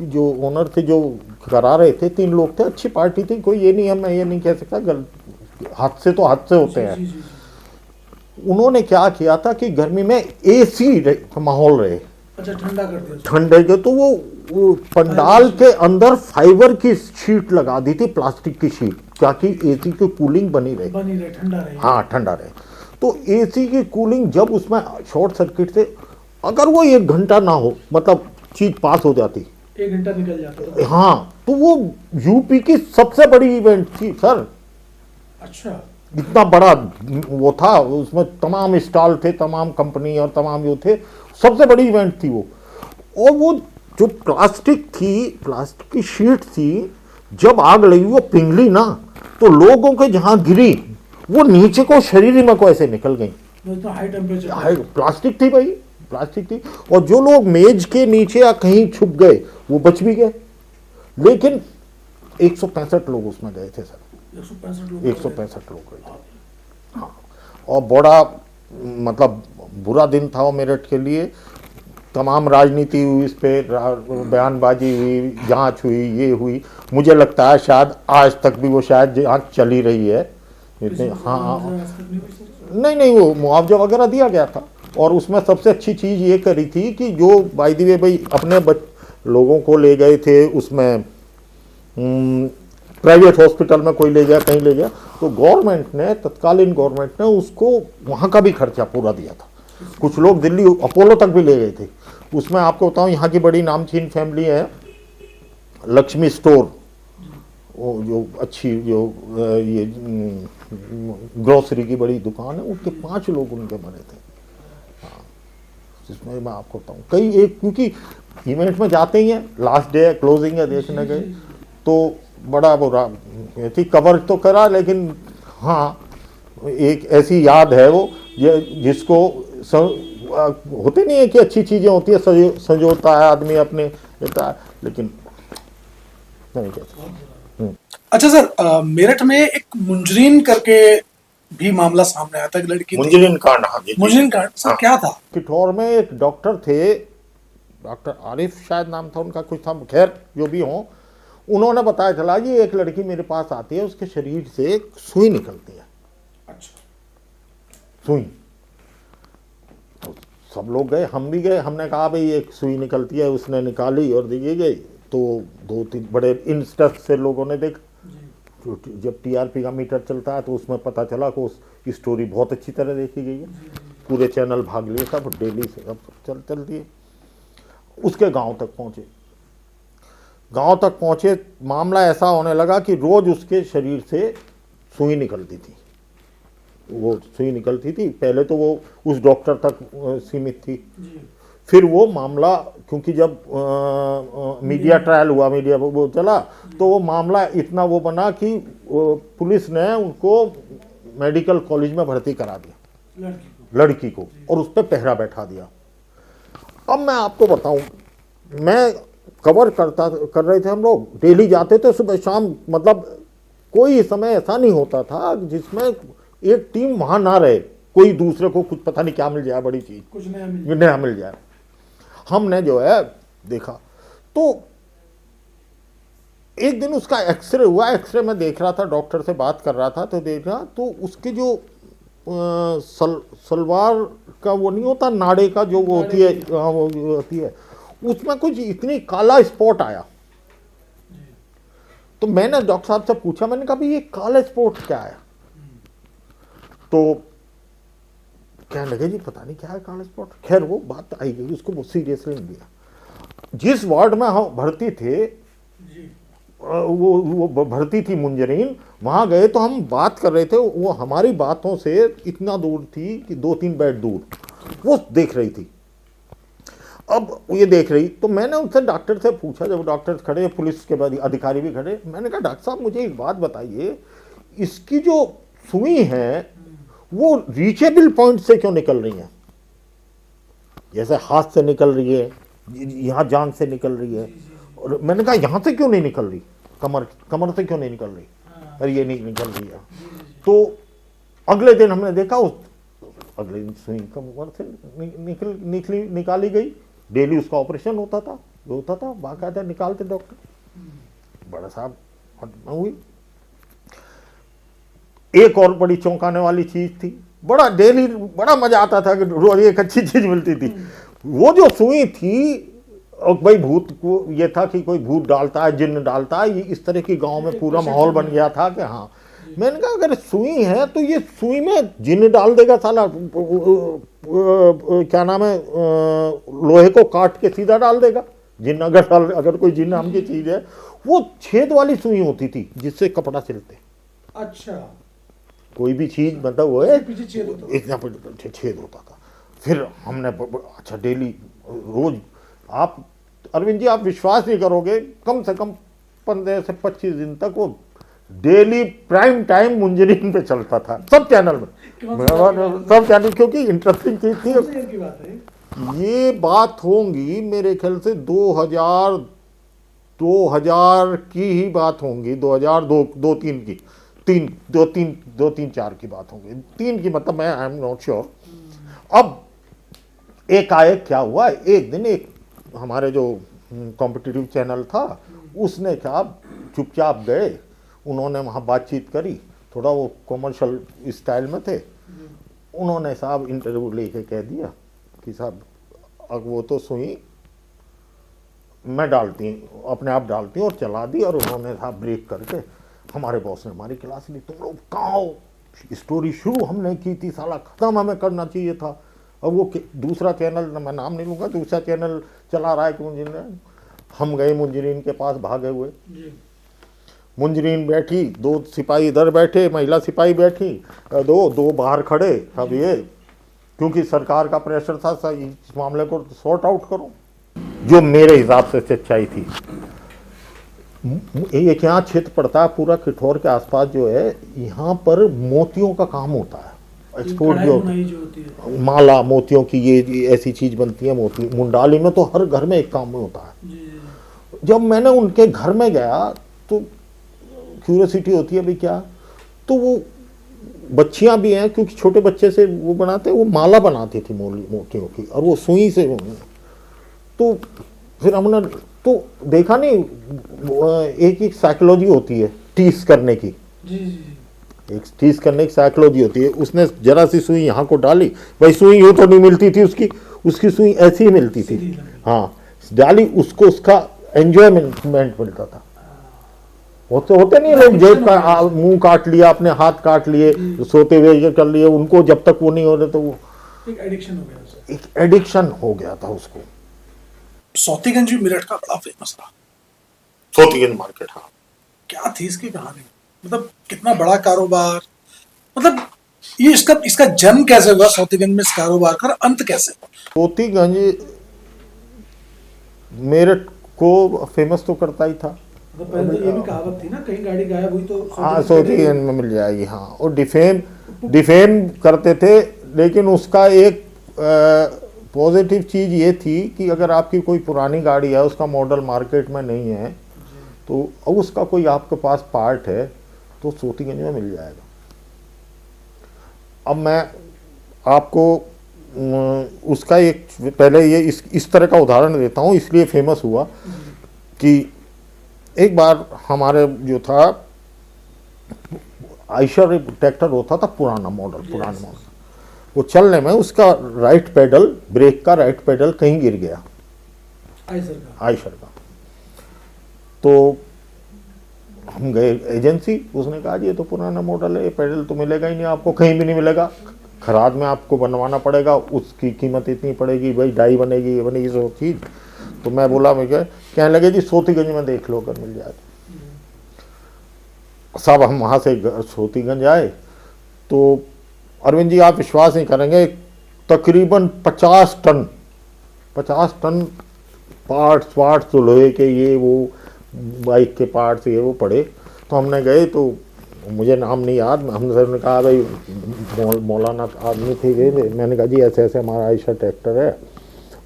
जो ओनर थे जो करा रहे थे 3 लोग थे, अच्छी पार्टी थी, कोई ये नहीं है, मैं ये नहीं कह सकता, हादसे तो हादसे होते हैं। उन्होंने क्या किया था कि गर्मी में एसी माहौल रहे, अच्छा, ठंडा कर दिया, ठंडे के, तो वो पंडाल के अंदर फाइबर की शीट लगा दी थी, प्लास्टिक की शीट, ताकि एसी की कूलिंग बनी रहे, ठंडा रहे। हाँ ठंडा रहे। तो एसी की कूलिंग जब उसमें शॉर्ट सर्किट से अगर वो 1 घंटा ना हो, मतलब चीज पास हो जाती, 1 घंटा निकल जाता। हाँ, तो वो यूपी की सबसे बड़ी इवेंट थी सर। अच्छा, इतना बड़ा वो था, उसमें तमाम स्टॉल थे, तमाम कंपनी और तमाम जो थे, सबसे बड़ी इवेंट थी वो। और वो जो प्लास्टिक की शीट थी, जब आग लगी वो पिघली ना, तो लोगों के जहां गिरी वो नीचे को शरीर में को ऐसे निकल गई। हाई टेम्परेचर, प्लास्टिक थी भाई, प्लास्टिक थी। और जो लोग मेज के नीचे या कहीं छुप गए वो बच भी गए, लेकिन 165 लोग उसमें गए थे सर, 165 लोग गए थे। हाँ, और बड़ा मतलब बुरा दिन था वो मेरठ के लिए। तमाम राजनीति हुई, इस पे बयानबाजी हुई, जांच हुई, ये हुई। मुझे लगता है शायद आज तक भी वो शायद जांच चली रही है। हाँ, नहीं, वो मुआवजा वगैरह दिया गया था। और उसमें सबसे अच्छी चीज़ ये करी थी कि जो बाय द वे भाई अपने लोगों को ले गए थे उसमें, प्राइवेट हॉस्पिटल में कोई ले गया, कहीं ले गया, तो गवर्नमेंट ने, तत्कालीन गवर्नमेंट ने उसको वहाँ का भी खर्चा पूरा दिया था। कुछ लोग दिल्ली अपोलो तक भी ले गए थे। उसमें आपको बताऊँ, यहाँ की बड़ी नामचीन फैमिली है लक्ष्मी स्टोर, वो जो अच्छी जो ये ग्रोसरी की बड़ी दुकान है, उसके 5 लोग उनके मरे थे। हाँ, जिसमें मैं आपको बताऊँ कई एक, क्योंकि इवेंट में जाते ही हैं, लास्ट डे क्लोजिंग है, देखने गए तो बड़ा बुरा थी। कवर तो करा, लेकिन हाँ एक ऐसी याद है वो जिसको होते नहीं है कि अच्छी चीज़ें होती है, संजोता है आदमी अपने देता है, लेकिन नहीं कहता। अच्छा सर, मेरठ में एक मुंजरीन करके भी मामला सामने आया था, एक लड़की थी। मुंजरीन कांड, हाँ जी, मुंजरीन कांड सर, हाँ। क्या था? किठौर में एक डॉक्टर थे, डॉक्टर आरिफ शायद नाम था उनका, कुछ था, खैर जो भी हो, उन्होंने बताया चला कि एक लड़की मेरे पास आती है, उसके शरीर से एक सुई निकलती है। अच्छा। सुई, तो सब लोग गए, हम भी गए, हमने कहा भाई एक सुई निकलती है, उसने निकाली और दी गई। तो 2-3 बड़े इंस्टेंट से लोगों ने देखा, जब टीआरपी का मीटर चलता है तो उसमें पता चला कि उस स्टोरी बहुत अच्छी तरह देखी गई है, पूरे चैनल भाग लिए, सब डेली से सब चल दिए। उसके गांव तक पहुंचे, मामला ऐसा होने लगा कि रोज उसके शरीर से सुई निकलती थी। वो सुई निकलती थी, पहले तो वो उस डॉक्टर तक सीमित थी, फिर वो मामला, क्योंकि जब मीडिया ट्रायल हुआ, मीडिया वो चला, तो वो मामला इतना वो बना कि पुलिस ने उनको मेडिकल कॉलेज में भर्ती करा दिया, लड़की को, और उस पर पहरा बैठा दिया। अब मैं आपको बताऊं, मैं कवर कर रहे थे, हम लोग डेली जाते थे सुबह शाम, मतलब कोई समय ऐसा नहीं होता था जिसमें एक टीम वहां ना रहे, कोई दूसरे को कुछ पता नहीं क्या मिल जाए, बड़ी चीज कुछ नया मिल जाए। हमने जो है देखा, तो एक दिन उसका एक्सरे हुआ, एक्सरे में देख रहा था, डॉक्टर से बात कर रहा था, तो देखा तो उसके जो सलवार का वो नहीं होता, नाड़े का जो वो होती है, वो होती है, उसमें कुछ इतनी काला स्पॉट आया। तो मैंने डॉक्टर साहब से पूछा, मैंने कहा भाई ये काला स्पॉट क्या है? तो कहने लगे जी पता नहीं क्या है काला स्पॉट। खैर वो बात आई गई, उसको बहुत सीरियसली नहीं लिया। जिस वार्ड में हम भर्ती थे, वो भर्ती थी मुंजरीन, वहां गए तो हम बात कर रहे थे, वो हमारी बातों से इतना दूर थी कि 2-3 बेड दूर वो देख रही थी। अब ये देख रही, तो मैंने उनसे, डॉक्टर से पूछा, जब डॉक्टर खड़े, पुलिस के बाद अधिकारी भी खड़े, मैंने कहा डॉक्टर साहब मुझे एक बात बताइए, इसकी जो सुई है वो रीचेबल पॉइंट से क्यों निकल रही है? जैसे हाथ से निकल रही है, यहां जांघ से निकल रही है, और मैंने कहा यहां से क्यों नहीं निकल रही, कमर से क्यों नहीं निकल रही? अरे ये नहीं निकल रही है। तो अगले दिन हमने देखा, उस अगले दिन सुई कमर से निकाली गई। डेली उसका ऑपरेशन होता था, बाकायदा निकालते डॉक्टर। बड़ा साहब हुई। एक और बड़ी चौंकाने वाली चीज थी, बड़ा डेली बड़ा मजा आता था कि रोज एक अच्छी चीज मिलती थी। वो जो सुई थी, और भाई भूत को ये था कि कोई भूत डालता है, जिन्न डालता है, ये इस तरह की गांव में पूरा माहौल बन गया था कि हाँ। मैंने कहा अगर सुई है तो ये सुई में जिन्न डाल देगा साला, क्या नाम है, लोहे को काट के सीधा डाल देगा जिन्न। अगर कोई जिन्न नाम की चीज है, वो छेद वाली सुई होती थी जिससे कपड़ा सिलते। अच्छा, कोई भी चीज मतलब वो है, पीछे छेद होता इतना छेद होता था। फिर हमने अच्छा डेली रोज, आप अरविंद जी आप विश्वास नहीं करोगे, कम से कम 15 से 25 दिन तक वो डेली प्राइम टाइम मुंजरीन पे चलता था, सब चैनल में, सब चैनल, क्योंकि इंटरेस्टिंग चीज थी। की बात है। ये बात होंगी मेरे ख्याल से 2000 की ही बात होंगी, 2002-3 की, 2-3-4 की बात होंगी, 3 की मतलब, मैं आई एम नॉट श्योर। अब एकाएक क्या हुआ, एक दिन एक हमारे जो कॉम्पिटिटिव चैनल था, उसने क्या, चुपचाप गए, उन्होंने वहाँ बातचीत करी, थोड़ा वो कॉमर्शियल स्टाइल में थे। उन्होंने साहब इंटरव्यू लेके कह दिया कि साहब अब वो तो सुई मैं डालती, अपने आप डालती और चला दी। और उन्होंने साहब ब्रेक करके हमारे बॉस ने हमारी क्लास ली, तुम लोग कहाँ हो, स्टोरी शुरू हमने की थी, साला खत्म हमें करना चाहिए था। अब वो दूसरा चैनल, मैं नाम नहीं लूँगा, दूसरा चैनल चला रहा है कि मुंजरीन। हम गए मुंजरीन के पास, भागे हुए। मुंजरीन बैठी, 2 सिपाही इधर बैठे, महिला सिपाही बैठी, दो बाहर खड़े। अब ये क्योंकि सरकार का प्रेशर था, इस मामले को सॉर्ट आउट करो। जो मेरे हिसाब से सच्चाई थी, एक यहाँ क्षेत्र पड़ता है पूरा किठौर के आसपास जो है, यहाँ पर मोतियों का काम होता है, एक्सपोर्ट जो होती है, माला मोतियों की, ये ऐसी चीज बनती है, मोती मुंडाली में तो हर घर में एक काम होता है। जब मैंने उनके घर में गया तो क्यूरियोसिटी होती है भाई क्या, तो वो बच्चियां भी हैं, क्योंकि छोटे बच्चे से वो बनाते, वो माला बनाती थी मोतियों की, और वो सुई से। तो फिर हमने तो देखा नहीं, एक साइकोलॉजी होती है टीस करने की, एक टीस करने की साइकोलॉजी होती है। उसने जरा सी सुई यहाँ को डाली, भाई सुई यूं तो नहीं मिलती थी, उसकी सुई ऐसी ही मिलती थी, हाँ डाली, उसको उसका एंजॉयमेंट मिलता था। होते नहीं लोग, जेब का मुंह काट लिया, अपने हाथ काट लिए, सोते हुए कर लिए, उनको जब तक वो नहीं हो रहे तो वो एक एडिक्शन हो गया था उसको। सौतीगंज भी मेरठ का बड़ा फेमस था, सौतीगंज मार्केट। हाँ, क्या थी इसकी कहानी, मतलब कितना बड़ा कारोबार, मतलब ये इसका जन्म कैसे हुआ सौतीगंज में इस कारोबार का, अंत कैसे हुआ? सौतीगंज मेरठ को फेमस तो करता ही था। तो पहले तो ये भी कहावत थी ना, कहीं गाड़ी गायब हुई तो हाँ, सोतीगंज में मिल जाएगी। हाँ, और डिफेम करते थे, लेकिन उसका एक पॉजिटिव चीज़ ये थी कि अगर आपकी कोई पुरानी गाड़ी है, उसका मॉडल मार्केट में नहीं है, तो अब उसका कोई आपके पास पार्ट है तो सोतीगंज में मिल जाएगा। अब मैं आपको उसका एक पहले ये इस तरह का उदाहरण देता हूँ, इसलिए फेमस हुआ कि एक बार हमारे जो था आयशर ट्रैक्टर होता था, पुराना मॉडल, वो चलने में उसका राइट पेडल, ब्रेक का राइट पेडल कहीं गिर गया, आयशर का। तो हम गए एजेंसी, उसने कहा जी ये तो पुराना मॉडल है, ये पेडल तो मिलेगा ही नहीं, आपको कहीं भी नहीं मिलेगा, खराद में आपको बनवाना पड़ेगा, उसकी कीमत इतनी पड़ेगी, भाई डाई बनेगी, ये बनेगी, सब चीज़। तो मैं बोला, मैं क्या कहने लगे जी सोतीगंज में देख लो अगर मिल जाए। साहब हम वहाँ से सोतीगंज आए तो अरविंद जी आप विश्वास नहीं करेंगे, तकरीबन 50 टन पार्ट्स तो लोहे के, ये वो बाइक के पार्ट्स, ये वो पड़े। तो हमने गए, तो मुझे नाम नहीं याद, हमने सर ने कहा भाई मौलाना आदमी थे गए, मैंने कहा जी ऐसे ऐसे हमारा आयशर ट्रैक्टर है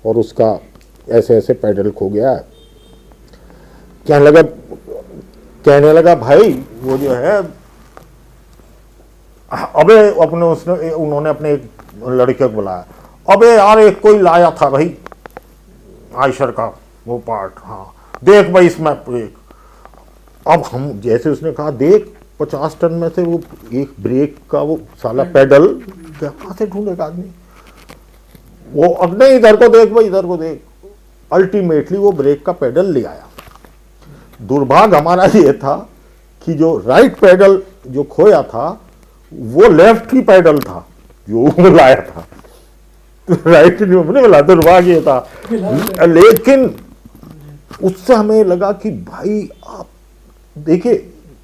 और उसका ऐसे ऐसे पेडल खो गया है। कहने लगा भाई वो जो है, अबे उन्होंने अपने एक लड़के को बुलाया, अबे यार एक कोई लाया था भाई आयशर का वो पार्ट, हाँ देख भाई इसमें ब्रेक। अब हम जैसे उसने कहा देख 50 टन में से वो एक ब्रेक का वो साला पेडल कहाँ से ढूंढेगा आदमी, वो अब नहीं इधर को देख भाई, इधर को देख। अल्टीमेटली वो ब्रेक का पेडल ले आया। दुर्भाग्य हमारा ये था कि जो राइट पेडल जो खोया था वो लेफ्ट ही पेडल था जो लाया था, तो राइट नहीं मिला, दुर्भाग्य था। लेकिन उससे हमें लगा कि भाई आप देखिए,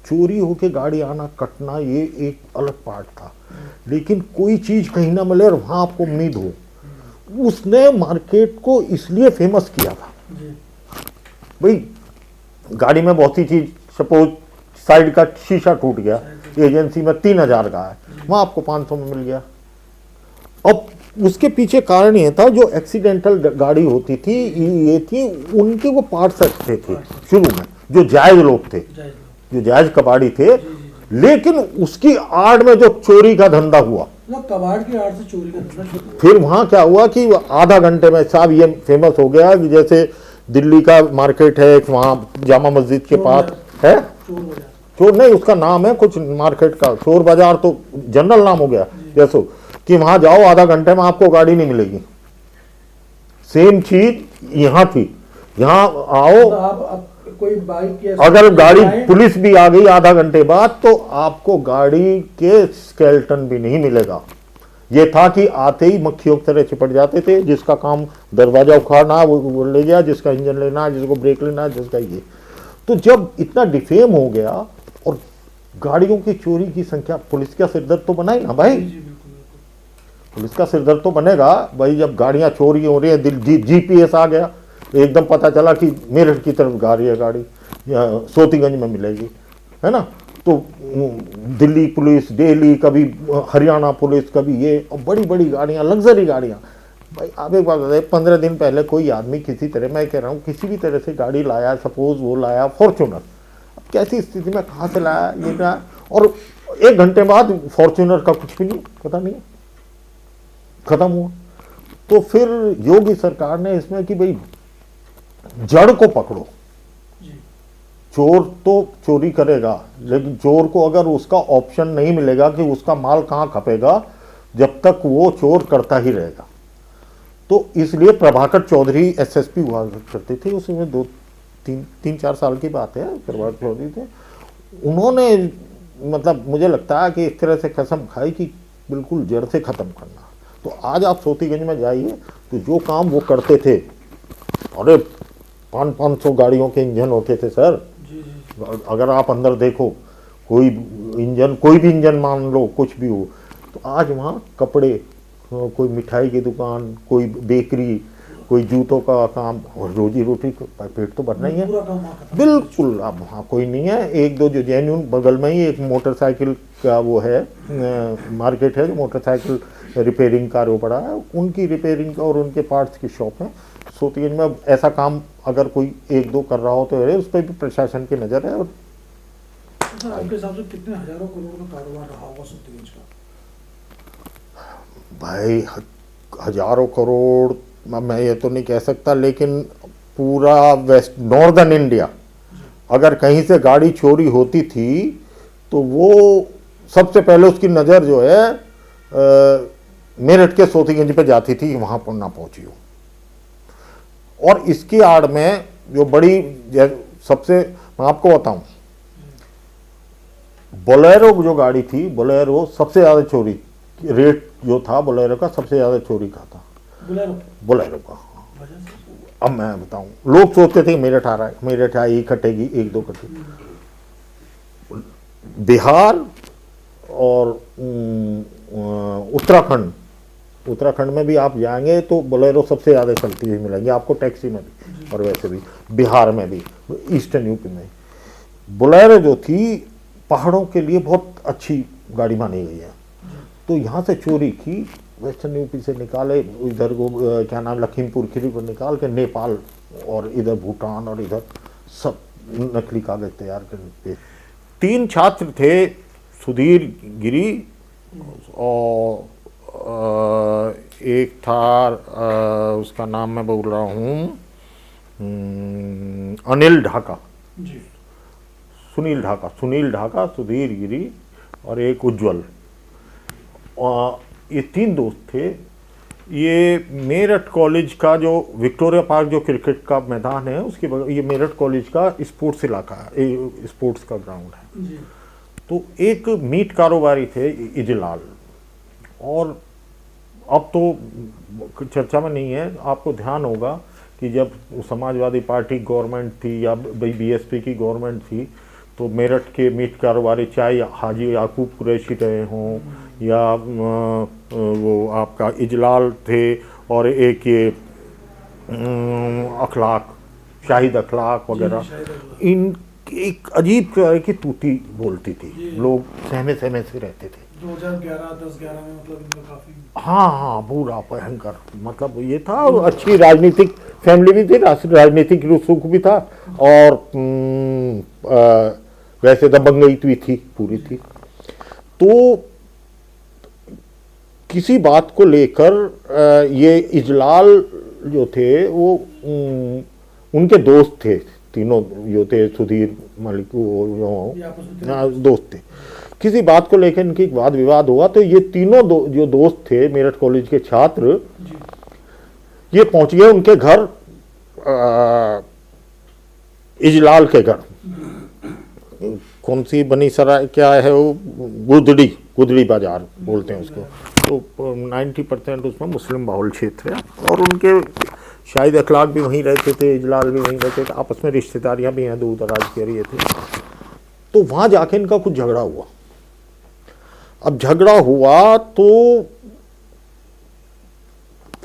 चोरी होके गाड़ी आना, कटना, ये एक अलग पार्ट था, लेकिन कोई चीज कहीं ना मिले और वहां आपको उम्मीद हो, उसने मार्केट को इसलिए फेमस किया था। भाई गाड़ी में बहुत सी चीज, सपोज साइड का शीशा टूट गया, एजेंसी में 3000 का है, वहां आपको 500 में मिल गया। अब उसके पीछे कारण ये था, जो एक्सीडेंटल गाड़ी होती थी ये थी, उनके वो पार्ट्स अच्छे थे शुरू में, जो जायज लोग थे, जो जायज कबाड़ी थे, लेकिन उसकी आड़ में जो चोरी का धंधा हुआ, कबाड़ की आड़ से चोरी का धंधा, फिर वहां क्या हुआ कि आधा घंटे में साहब ये फेमस हो गया कि जैसे दिल्ली का मार्केट है वहां जामा मस्जिद के पास है, चोर नहीं उसका नाम है कुछ मार्केट का, चोर बाजार तो जनरल नाम हो गया, जैसो कि वहां जाओ आधा घंटे में आपको गाड़ी नहीं मिलेगी। सेम चीज यहाँ थी, यहाँ आओ, आप कोई बाइक अगर गाड़ी पुलिस भी आ गई आधा घंटे बाद तो आपको गाड़ी के स्केलेटन भी नहीं मिलेगा। ये था कि आते ही मक्खियों की तरह चिपट जाते थे, जिसका काम दरवाजा उखाड़ना वो ले गया, जिसका इंजन लेना, जिसको ब्रेक लेना, जिसका ये। तो जब इतना डिफेम हो गया और गाड़ियों की चोरी की संख्या, पुलिस का सिरदर्द तो बना ही ना भाई, पुलिस का सिरदर्द तो बनेगा भाई। जब गाड़ियां चोरी हो रही है, जीपीएस आ गया, एकदम पता चला कि मेरठ की तरफ जा रही है गाड़ी, या सोतीगंज में मिलेगी, है ना। तो दिल्ली पुलिस, दिल्ली, कभी हरियाणा पुलिस, कभी ये, और बड़ी बड़ी गाड़ियां, लग्जरी गाड़ियां। भाई आप एक बात बताइए, 15 दिन पहले कोई आदमी किसी तरह, मैं कह रहा हूँ किसी भी तरह से गाड़ी लाया, सपोज वो लाया फॉर्च्यूनर, अब कैसी स्थिति में कहाँ से लाया ये क्या, और 1 घंटे बाद फॉर्च्यूनर का कुछ भी नहीं, पता नहीं, खत्म हुआ। तो फिर योगी सरकार ने इसमें कि भाई जड़ को पकड़ो, चोर तो चोरी करेगा, लेकिन चोर को अगर उसका ऑप्शन नहीं मिलेगा कि उसका माल कहाँ खपेगा, जब तक वो चोर करता ही रहेगा। तो इसलिए प्रभाकर चौधरी एसएसपी हुआ करते थे, उसमें 2-3-4 साल की बात है, प्रभाकर चौधरी थे, उन्होंने मतलब मुझे लगता है कि इस तरह से कसम खाई कि बिल्कुल जड़ से खत्म करना। तो आज आप सोतीगंज में जाइए तो जो काम वो करते थे, अरे 500 गाड़ियों के इंजन होते थे सर। अगर आप अंदर देखो, कोई भी इंजन मान लो, कुछ भी हो, तो आज वहाँ कपड़े, कोई मिठाई की दुकान, कोई बेकरी, कोई जूतों का काम, रोजी रोटी पेट तो भरना ही है। पूरा काम वहाँ खत्म। बिल्कुल, अब वहाँ कोई नहीं है। एक दो जो जेन्यून, बगल में ही एक मोटरसाइकिल का वो है मार्केट है, जो मोटरसाइकिल रिपेयरिंग का वो पड़ा है, उनकी रिपेयरिंग का और उनके पार्ट्स की शॉप है सोतीगंज में। ऐसा काम अगर कोई एक दो कर रहा हो तो उस पर भी प्रशासन की नज़र है। और सर आपके हिसाब से कितने हजारों करोड़ का कारोबार रहा होगा सोतीगंज का? भाई हजारों करोड़ मैं ये तो नहीं कह सकता, लेकिन पूरा वेस्ट नॉर्दर्न इंडिया अगर कहीं से गाड़ी चोरी होती थी तो वो सबसे पहले उसकी नज़र जो है मेरठ के सोतीगंज पे जाती थी, वहाँ पर ना पहुँची हो। और इसकी आड़ में जो बड़ी सबसे, मैं आपको बताऊं, बोलेरो जो गाड़ी थी, बोलेरो सबसे ज़्यादा चोरी, रेट जो था बोलेरो का सबसे ज़्यादा चोरी का था, बोलेरो का। अब मैं बताऊं, लोग सोचते थे मेरठ आ रहा है, मेरठ आई कटेगी, एक दो कटेगी। बिहार और उत्तराखंड में भी आप जाएंगे तो बोलेरो सबसे ज़्यादा चलती हुई मिलेंगी आपको, टैक्सी में भी और वैसे भी बिहार में भी, ईस्टर्न यूपी में। बोलेरो जो थी पहाड़ों के लिए बहुत अच्छी गाड़ी मानी गई है। तो यहाँ से चोरी की, वेस्टर्न यूपी से निकाले, इधर को क्या नाम, लखीमपुर खीरी को निकाल के नेपाल और इधर भूटान और इधर सब नकली कागज तैयार करके। 3 छात्र थे, सुधीर गिरी और एक था उसका नाम मैं बोल रहा हूँ अनिल ढाका, सुनील ढाका, सुधीर गिरी और एक उज्जवल। ये 3 दोस्त थे। ये मेरठ कॉलेज का जो विक्टोरिया पार्क जो क्रिकेट का मैदान है उसके बगल, ये मेरठ कॉलेज का स्पोर्ट्स इलाका है, स्पोर्ट्स का ग्राउंड है। तो एक मीट कारोबारी थे इजलाल, और अब तो चर्चा में नहीं है, आपको ध्यान होगा कि जब समाजवादी पार्टी गवर्नमेंट थी या बीएसपी की गवर्नमेंट थी तो मेरठ के मीट कारोबारी, चाहे हाजी याकूब कुरैशी रहे हों या वो आपका इजलाल थे, और एक ये अखलाक, शाहिद अखलाक वगैरह, इन एक अजीब तरह की तूती बोलती थी, लोग सहमे सहमे से रहते थे। 2011-10-11 में मतलब इनका काफी, हाँ पूरा भयंकर, मतलब ये था। अच्छी राजनीतिक फैमिली भी थी, राजनीतिक सुख भी था, और वैसे दबंगई भी थी, पूरी थी। तो किसी बात को लेकर ये इजलाल जो थे वो उनके दोस्त थे, तीनों जो थे, सुधीर मलिक दोस्त थे। किसी बात को लेकर इनकी वाद विवाद हुआ तो ये तीनों जो दोस्त थे मेरठ कॉलेज के छात्र, ये पहुंच गए उनके घर, इजलाल के घर, कौन सी बनी सराय क्या है वो, गुदड़ी बाजार बोलते हैं उसको। तो 90% उसमें मुस्लिम बाहुल क्षेत्र है, और उनके शाहिद अखलाक भी वहीं रहते थे, इजलाल भी वहीं रहते थे, आपस में रिश्तेदारियां भी हैं, दूर दराज के ये थे। तो वहां जाके इनका कुछ झगड़ा हुआ। अब झगड़ा हुआ तो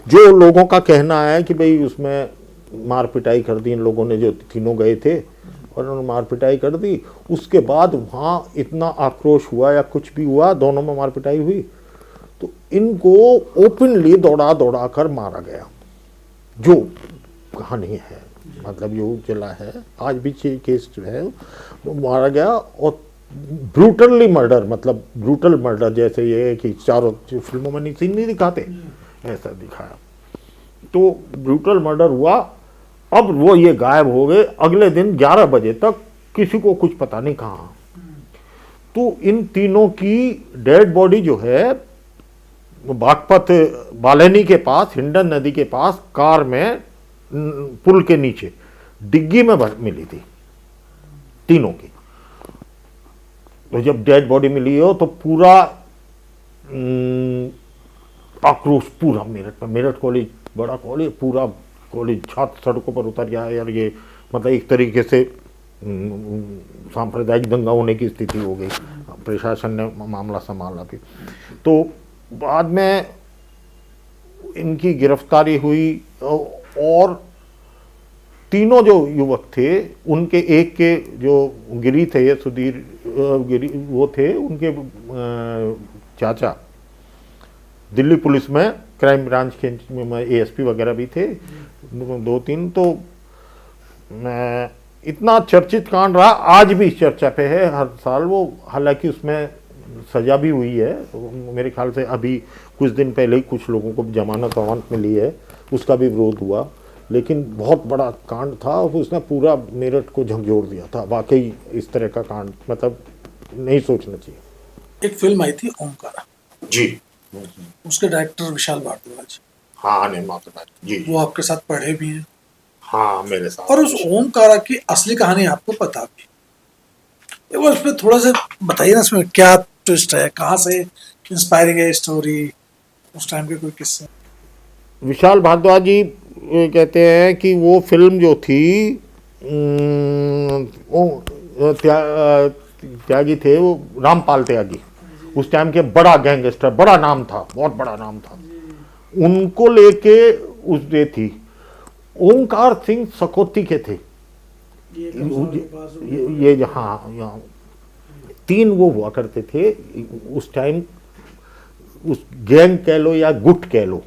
जो लोगों का कहना है कि भाई उसमें मार पिटाई कर दी इन लोगों ने, जो तीनों गए थे और उन्होंने मार पिटाई कर दी। उसके बाद वहाँ इतना आक्रोश हुआ या कुछ भी हुआ, दोनों में मार पिटाई हुई, तो इनको ओपनली दौड़ा दौड़ा कर मारा गया, जो कहानी है, मतलब ये जिला है, आज भी केस जो है वो मारा गया। और ब्रूटली मर्डर, मतलब ब्रूटल मर्डर, जैसे ये है कि चारों फिल्मों में सीन नहीं दिखाते, ऐसा दिखाया। तो ब्रूटल मर्डर हुआ। अब वो ये गायब हो गए। अगले दिन 11 बजे तक किसी को कुछ पता नहीं कहाँ। तो इन तीनों की डेड बॉडी जो है बागपत बालेनी के पास, हिंडन नदी के पास, कार में पुल के नीचे डिग्गी में मिली थी तीनों की। तो जब डेड बॉडी मिली हो तो पूरा आक्रोश पूरा मेरठ में, मेरठ कॉलेज बड़ा कॉलेज, पूरा कॉलेज छात्र सड़कों पर उतर गया यार। ये मतलब एक तरीके से सांप्रदायिक दंगा होने की स्थिति हो गई। प्रशासन ने मामला संभाला भी। तो बाद में इनकी गिरफ्तारी हुई और तीनों जो युवक थे उनके एक के जो गिरी थे, सुधीर गिरी, वो थे उनके चाचा दिल्ली पुलिस में क्राइम ब्रांच के एएसपी वगैरह भी थे, 2-3। तो इतना चर्चित कांड रहा, आज भी चर्चा पे है हर साल वो। हालांकि उसमें सजा भी हुई है, मेरे ख्याल से अभी कुछ दिन पहले ही कुछ लोगों को जमानत वमानत मिली है, उसका भी विरोध हुआ। लेकिन बहुत बड़ा कांड था, उसने पूरा मेरठ को झकझोर दिया था। वाकई इस तरह का कांड मतलब नहीं सोचना चाहिए। एक फिल्म आई थी ओमकारा, जी, उसके डायरेक्टर विशाल भारद्वाज, हाँ निर्माता जी, वो आपके साथ पढ़े भी हैं, हाँ मेरे साथ। और उस ओमकारा की असली कहानी आपको पता भी। एक बार उसमें थोड़ा सा बताइए ना, इसमें क्या ट्विस्ट है, कहाँ से इंस्पायरिंग है स्टोरी, उस टाइम के कोई किस्से। विशाल भारद्वाज जी कहते हैं कि वो फिल्म जो थी वो त्यागी थे, वो रामपाल त्यागी, उस टाइम के बड़ा गैंगस्टर, बड़ा नाम था, बहुत बड़ा नाम था, उनको लेके उस ये थी। ओमकार सिंह सकौती के थे ये यहाँ 3 वो हुआ करते थे उस टाइम, उस गैंग कह लो या गुट कह लो,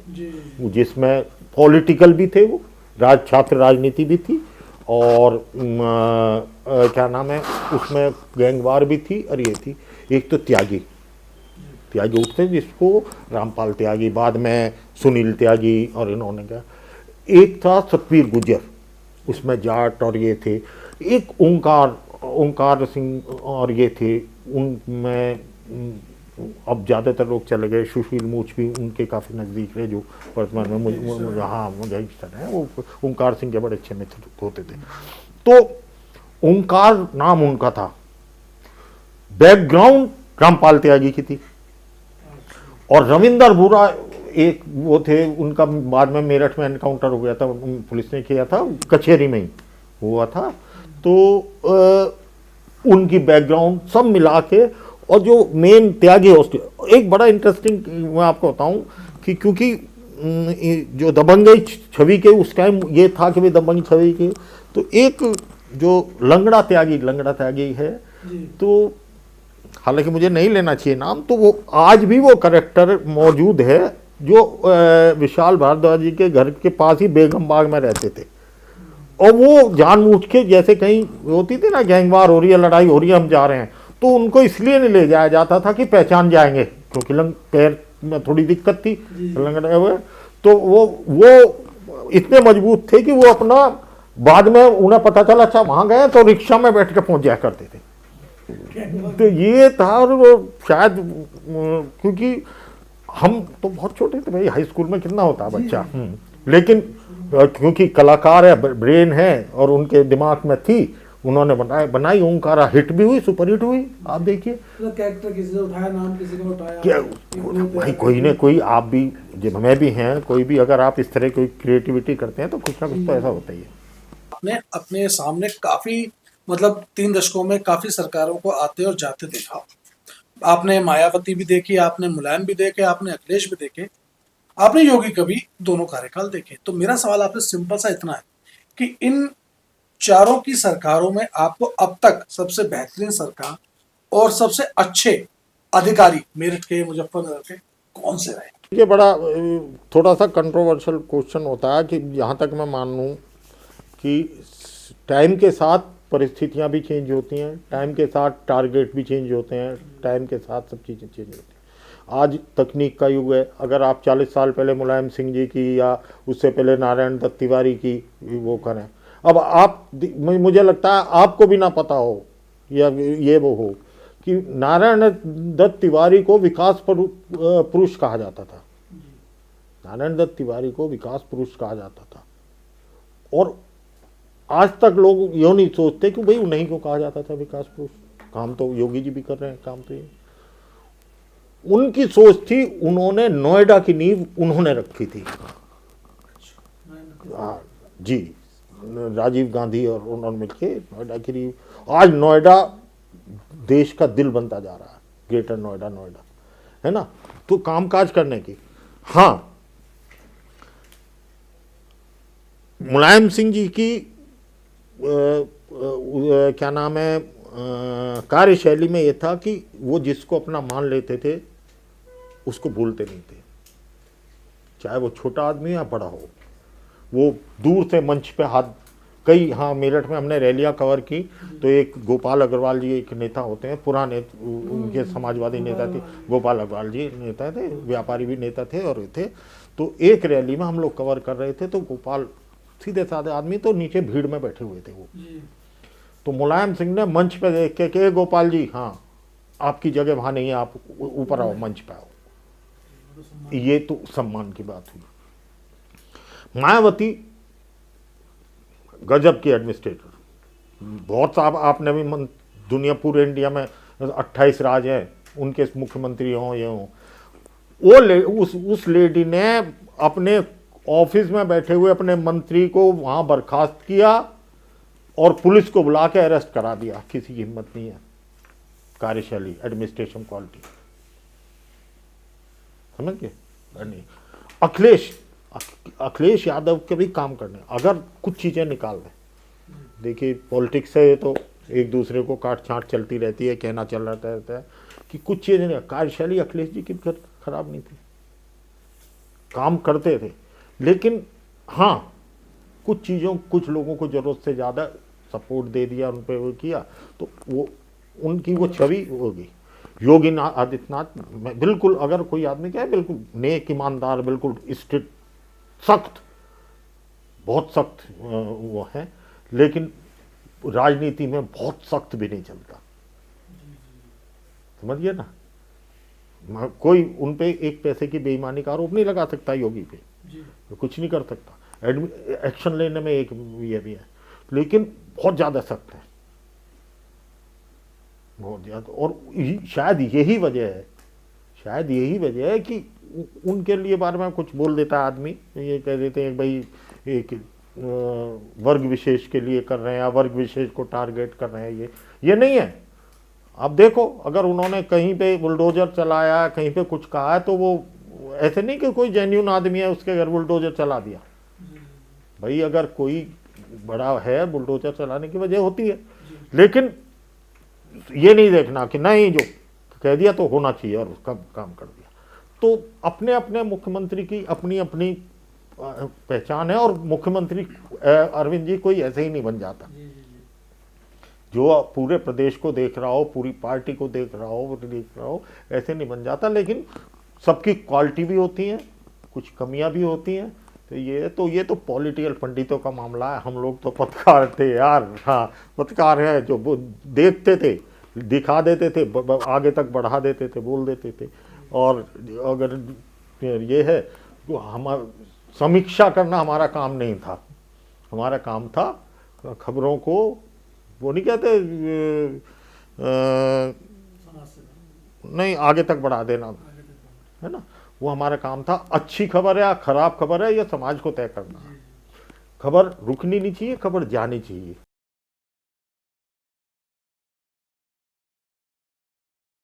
जिसमें पॉलिटिकल भी थे, वो छात्र राजनीति भी थी, और क्या नाम है उसमें गैंगवार भी थी, और ये थी। एक तो त्यागी उठते जिसको रामपाल त्यागी, बाद में सुनील त्यागी, और इन्होंने क्या, एक था सतवीर गुजर, उसमें जाट और ये थे। एक ओंकार सिंह और ये थे, उनमें अब ज़्यादातर लोग चले गए। सुशील मूछ भी उनके काफ़ी नज़दीक रहे, जो वर्तमान में मुझे हाँ मुझे है, वो ओंकार सिंह के बड़े अच्छे मित्र होते थे। तो ओंकार नाम उनका था, बैकग्राउंड रामपाल त्यागी की थी। और रविंदर बुरा एक वो थे, उनका बाद में मेरठ में एनकाउंटर हो गया था, पुलिस ने किया था, कचहरी में ही हुआ था। तो उनकी बैकग्राउंड सब मिला के, और जो मेन त्यागी है उसके, एक बड़ा इंटरेस्टिंग मैं आपको बताऊं कि क्योंकि जो दबंगई छवि के उस टाइम ये था कि भाई दबंग छवि के, तो एक जो लंगड़ा त्यागी है, तो हालांकि मुझे नहीं लेना चाहिए नाम, तो वो आज भी वो कैरेक्टर मौजूद है, जो विशाल भारद्वाज जी के घर के पास ही बेगम बाग में रहते थे। और वो जानबूझ के, जैसे कहीं होती थी ना गैंगवार हो रही है, लड़ाई हो रही है, हम जा रहे हैं, तो उनको इसलिए नहीं ले जाया जाता था कि पहचान जाएंगे, क्योंकि पैर में थोड़ी दिक्कत थी लंगड़े हुए। तो वो इतने मजबूत थे कि वो अपना, बाद में उन्हें पता चला अच्छा वहां गए, तो रिक्शा में बैठ के पहुंच जाया करते थे। तो ये था, और वो शायद क्योंकि हम तो बहुत छोटे थे भाई, हाई स्कूल में कितना होता है बच्चा, लेकिन क्योंकि कलाकार है, ब्रेन है, और उनके दिमाग में थी, उन्होंने बनाई ओंकारा, हिट भी हुई, सुपर हिट हुई। आप देखिए कैरेक्टर किसी ने उठाया, नाम किसी ने उठाया, क्या भाई, कोई ना कोई, आप भी जब हमें भी हैं, कोई भी अगर आप इस तरह कोई क्रिएटिविटी करते हैं तो कुछ ना कुछ तो ऐसा होता ही है। आपने अपने सामने काफी, मतलब 3 दशकों में काफी सरकारों को आते और जाते देखा। आपने मायावती भी देखी, आपने मुलायम भी देखे, आपने अखिलेश भी देखे, आपने योगी का भी दोनों कार्यकाल देखे। तो मेरा सवाल आपसे सिंपल सा इतना है कि इन चारों की सरकारों में आपको अब तक सबसे बेहतरीन सरकार और सबसे अच्छे अधिकारी मेरठ के, मुजफ्फरनगर के कौन से रहे? ये बड़ा थोड़ा सा कंट्रोवर्शियल क्वेश्चन होता है कि जहाँ तक मैं मान लूँ कि टाइम के साथ परिस्थितियाँ भी चेंज होती हैं, टाइम के साथ टारगेट भी चेंज होते हैं, टाइम के साथ सब चीज़ें चेंज होती हैं। आज तकनीक का युग है। अगर आप 40 साल पहले मुलायम सिंह जी की या उससे पहले नारायण दत्त तिवारी की वो करें, अब आप, मुझे लगता है आपको भी ना पता हो या ये वो हो कि नारायण दत्त तिवारी को विकास पुरुष कहा जाता था। नारायण दत्त तिवारी को विकास पुरुष कहा जाता था, और आज तक लोग यो नहीं सोचते कि भाई उन्हीं को कहा जाता था विकास पुरुष। काम तो योगी जी भी कर रहे हैं, काम तो ये उनकी सोच थी। उन्होंने नोएडा की नींव उन्होंने रखी थी, जी, राजीव गांधी और उन्होंने मिलकर नोएडा की नींव। आज नोएडा देश का दिल बनता जा रहा है, ग्रेटर नोएडा है ना। तो कामकाज करने की, हाँ मुलायम सिंह जी की क्या नाम है कार्यशैली में ये था कि वो जिसको अपना मान लेते थे उसको भूलते नहीं थे, चाहे वो छोटा आदमी या बड़ा हो। वो दूर से मंच पे हाथ, कई, हाँ मेरठ में हमने रैलियां कवर की तो एक गोपाल अग्रवाल जी एक नेता होते हैं, पुराने उनके समाजवादी नेता थे, गोपाल अग्रवाल जी नेता थे, व्यापारी भी नेता थे और थे। तो एक रैली में हम लोग कवर कर रहे थे तो गोपाल सीधे साधे आदमी, तो नीचे भीड़ में बैठे हुए थे वो। तो मुलायम सिंह ने मंच पे देख के कि गोपाल जी, हाँ आपकी जगह वहां नहीं है, आप ऊपर आओ, मंच पे आओ। ये तो सम्मान की बात हुई। मायावती गजब की एडमिनिस्ट्रेटर, बहुत साहब आपने भी दुनिया पूरे इंडिया में 28 राज्य हैं, उनके मुख्यमंत्री हों ये हों, वो उस लेडी ने अपने ऑफिस में बैठे हुए अपने मंत्री को वहां बर्खास्त किया और पुलिस को बुला के अरेस्ट करा दिया। किसी की हिम्मत नहीं है। कार्यशैली, एडमिनिस्ट्रेशन क्वालिटी, समझ गए? नहीं, अखिलेश यादव के भी काम करने, अगर कुछ चीजें निकाल दें, देखिए पॉलिटिक्स है तो एक दूसरे को काट छांट चलती रहती है, कहना चल रहता है कि कुछ चीजें नहीं। कार्यशैली अखिलेश जी की खराब नहीं थी, काम करते थे, लेकिन हाँ कुछ चीज़ों, कुछ लोगों को ज़रूरत से ज़्यादा सपोर्ट दे दिया, उन पर वो किया, तो वो उनकी वो छवि होगी। योगी आदित्यनाथ बिल्कुल, अगर कोई आदमी क्या है, बिल्कुल नेक ईमानदार, बिल्कुल स्ट्रिक्ट, सख्त, बहुत सख्त वो है, लेकिन राजनीति में बहुत सख्त भी नहीं चलता, समझिए ना। कोई उन पे एक पैसे की बेईमानी का आरोप नहीं लगा सकता योगी पे, तो कुछ नहीं कर सकता, एक्शन लेने में एक ये भी है, लेकिन बहुत ज़्यादा सख्त है, बहुत ज़्यादा। और शायद यही वजह है कि उनके लिए बारे में कुछ बोल देता है आदमी, ये कह देते हैं भाई एक वर्ग विशेष के लिए कर रहे हैं या वर्ग विशेष को टारगेट कर रहे हैं, ये नहीं है। अब देखो, अगर उन्होंने कहीं पे बुलडोजर चलाया, कहीं पे कुछ कहा है, तो वो ऐसे नहीं कि कोई जेन्युइन आदमी है उसके घर बुलडोजर चला दिया। भाई अगर कोई बड़ा है, बुलडोजर चलाने की वजह होती है, लेकिन ये नहीं देखना कि नहीं जो कह दिया तो होना चाहिए और उसका काम कर दिया। तो अपने अपने मुख्यमंत्री की अपनी अपनी पहचान है, और मुख्यमंत्री अरविंद जी कोई ऐसे ही नहीं बन जाता जो पूरे प्रदेश को देख रहा हो, पूरी पार्टी को देख रहा हो, ऐसे नहीं बन जाता। लेकिन सबकी क्वालिटी भी होती है, कुछ कमियां भी होती हैं। तो ये तो पॉलिटिकल पंडितों का मामला है, हम लोग तो पत्रकार थे यार। हाँ, पत्रकार है जो देखते थे, दिखा देते थे, आगे तक बढ़ा देते थे, बोल देते थे। और अगर ये है तो हमारा समीक्षा करना हमारा काम नहीं था, हमारा काम था खबरों को, वो नहीं कहते नहीं, आगे तक बढ़ा देना, है ना, वो हमारा काम था। अच्छी खबर है या खराब खबर है, ये समाज को तय करना। खबर रुकनी नहीं चाहिए, खबर जानी चाहिए।